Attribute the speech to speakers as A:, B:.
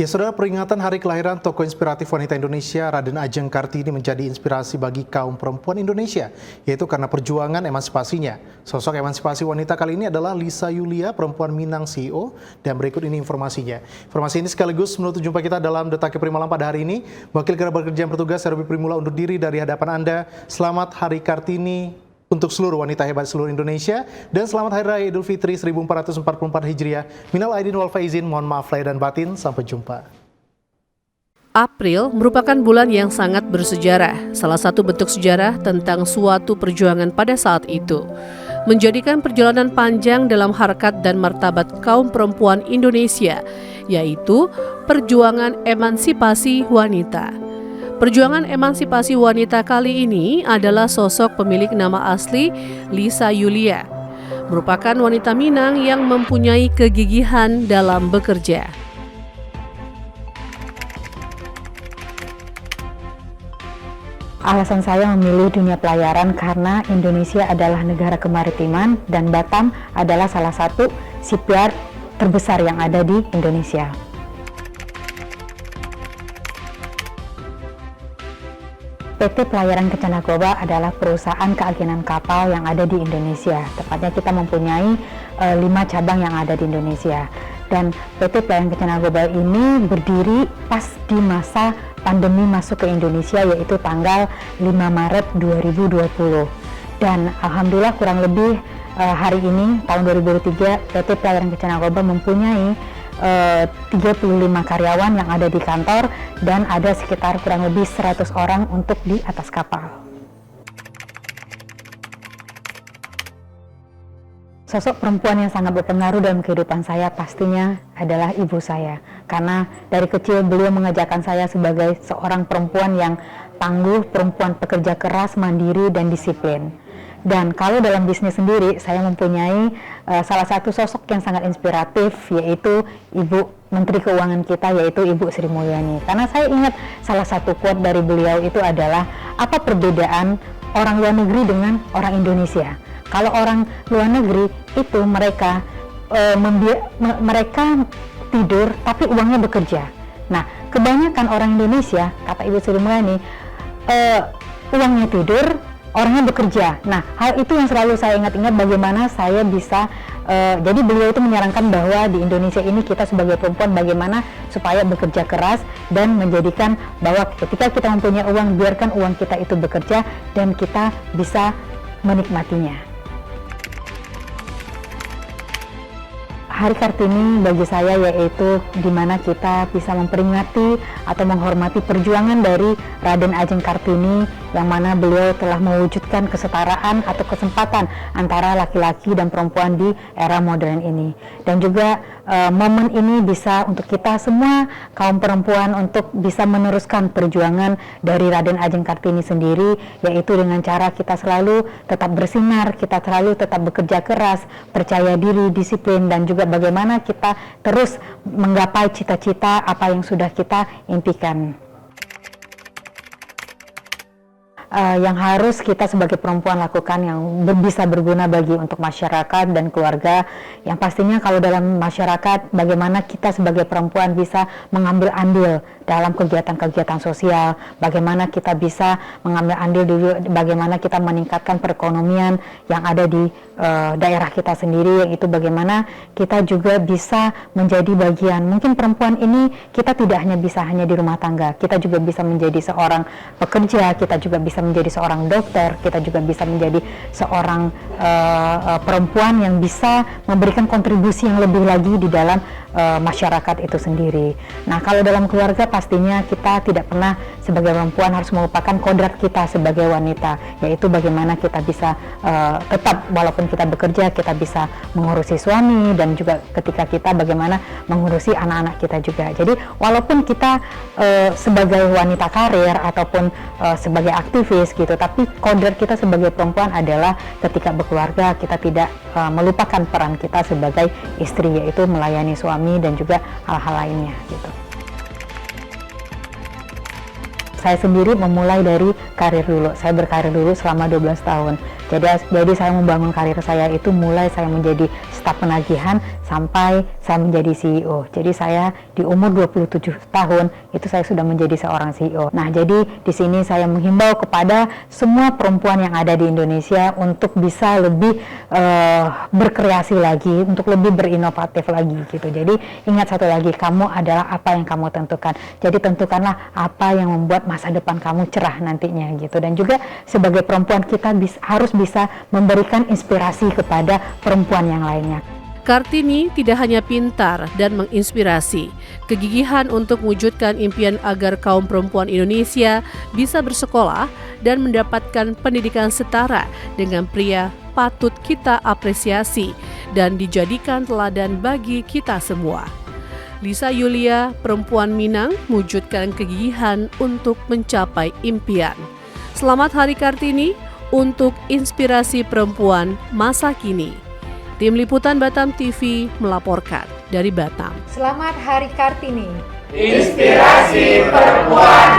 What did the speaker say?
A: Ya, saudara, peringatan hari kelahiran tokoh inspiratif wanita Indonesia Raden Ajeng Kartini menjadi inspirasi bagi kaum perempuan Indonesia, yaitu karena perjuangan emansipasinya. Sosok emansipasi wanita kali ini adalah Lisa Yulia, perempuan Minang CEO, dan berikut ini informasinya. Informasi ini sekaligus menutup jumpa kita dalam Detak Primalam pada hari ini. Wakil kerabat kerja yang bertugas, Robi Primula, undur diri dari hadapan Anda. Selamat Hari Kartini untuk seluruh wanita hebat seluruh Indonesia, dan selamat Hari Raya Idul Fitri 1444 Hijriah. Minal aidin wal faizin, mohon maaf lahir dan batin. Sampai jumpa.
B: April merupakan bulan yang sangat bersejarah, salah satu bentuk sejarah tentang suatu perjuangan pada saat itu. Menjadikan perjalanan panjang dalam harkat dan martabat kaum perempuan Indonesia, yaitu perjuangan emansipasi wanita. Perjuangan emansipasi wanita kali ini adalah sosok pemilik nama asli Lisa Yulia, merupakan wanita Minang yang mempunyai kegigihan dalam bekerja.
C: Alasan saya memilih dunia pelayaran karena Indonesia adalah negara kemaritiman dan Batam adalah salah satu shipyard terbesar yang ada di Indonesia. PT Pelayaran Kencana Goba adalah perusahaan keagenan kapal yang ada di Indonesia. Tepatnya kita mempunyai 5 cabang yang ada di Indonesia. Dan PT Pelayaran Kencana Goba ini berdiri pas di masa pandemi masuk ke Indonesia, yaitu tanggal 5 Maret 2020. Dan alhamdulillah kurang lebih hari ini tahun 2023 PT Pelayaran Kencana Goba mempunyai 35 karyawan yang ada di kantor dan ada sekitar kurang lebih 100 orang untuk di atas kapal. Sosok perempuan yang sangat berpengaruh dalam kehidupan saya pastinya adalah ibu saya. Karena dari kecil beliau mengajarkan saya sebagai seorang perempuan yang tangguh, perempuan pekerja keras, mandiri, dan disiplin. Dan kalau dalam bisnis sendiri, saya mempunyai salah satu sosok yang sangat inspiratif, yaitu Ibu Menteri Keuangan kita, yaitu Ibu Sri Mulyani. Karena saya ingat salah satu quote dari beliau itu adalah, apa perbedaan orang luar negeri dengan orang Indonesia? Kalau orang luar negeri itu mereka tidur tapi uangnya bekerja. Nah, kebanyakan orang Indonesia, kata Ibu Sri Mulyani, uangnya tidur, orangnya bekerja. Nah, hal itu yang selalu saya ingat-ingat bagaimana saya bisa, jadi beliau itu menyarankan bahwa di Indonesia ini kita sebagai perempuan bagaimana supaya bekerja keras dan menjadikan bahwa ketika kita mempunyai uang, biarkan uang kita itu bekerja dan kita bisa menikmatinya. Hari Kartini bagi saya yaitu di mana kita bisa memperingati atau menghormati perjuangan dari Raden Ajeng Kartini, yang mana beliau telah mewujudkan kesetaraan atau kesempatan antara laki-laki dan perempuan di era modern ini. Dan juga momen ini bisa untuk kita semua kaum perempuan untuk bisa meneruskan perjuangan dari Raden Ajeng Kartini sendiri, yaitu dengan cara kita selalu tetap bersinar, kita selalu tetap bekerja keras, percaya diri, disiplin, dan juga bagaimana kita terus menggapai cita-cita apa yang sudah kita impikan. Yang harus kita sebagai perempuan lakukan yang bisa berguna bagi untuk masyarakat dan keluarga, yang pastinya kalau dalam masyarakat bagaimana kita sebagai perempuan bisa mengambil andil dalam kegiatan-kegiatan sosial, bagaimana kita bisa mengambil andil dulu, bagaimana kita meningkatkan perekonomian yang ada di daerah kita sendiri, yaitu bagaimana kita juga bisa menjadi bagian. Mungkin perempuan ini kita tidak hanya bisa hanya di rumah tangga, kita juga bisa menjadi seorang pekerja, kita juga bisa menjadi seorang dokter, kita juga bisa menjadi seorang perempuan yang bisa memberikan kontribusi yang lebih lagi di dalam masyarakat itu sendiri. Nah, kalau dalam keluarga pastinya kita tidak pernah sebagai perempuan harus melupakan kodrat kita sebagai wanita, yaitu bagaimana kita bisa tetap walaupun kita bekerja, kita bisa mengurusi suami, dan juga ketika kita bagaimana mengurusi anak-anak kita juga. Jadi walaupun kita sebagai wanita karir ataupun sebagai aktivis gitu, tapi kodrat kita sebagai perempuan adalah ketika berkeluarga kita tidak melupakan peran kita sebagai istri, yaitu melayani suami dan juga hal-hal lainnya gitu. Saya sendiri memulai dari karir dulu. Saya berkarir dulu selama 12 tahun. Jadi saya membangun karir saya itu mulai saya menjadi staf penagihan sampai saya menjadi CEO. Jadi saya di umur 27 tahun itu saya sudah menjadi seorang CEO. Nah, jadi di sini saya menghimbau kepada semua perempuan yang ada di Indonesia untuk bisa lebih berkreasi lagi, untuk lebih berinovatif lagi gitu. Jadi ingat satu lagi, kamu adalah apa yang kamu tentukan. Jadi tentukanlah apa yang membuat masa depan kamu cerah nantinya gitu. Dan juga sebagai perempuan kita harus bisa memberikan inspirasi kepada perempuan yang lainnya.
B: Kartini tidak hanya pintar dan menginspirasi, kegigihan untuk mewujudkan impian agar kaum perempuan Indonesia bisa bersekolah dan mendapatkan pendidikan setara dengan pria patut kita apresiasi dan dijadikan teladan bagi kita semua. Lisa Yulia, perempuan Minang, mewujudkan kegigihan untuk mencapai impian. Selamat Hari Kartini untuk inspirasi perempuan masa kini. Tim Liputan Batam TV melaporkan dari Batam.
D: Selamat Hari Kartini.
E: Inspirasi perempuan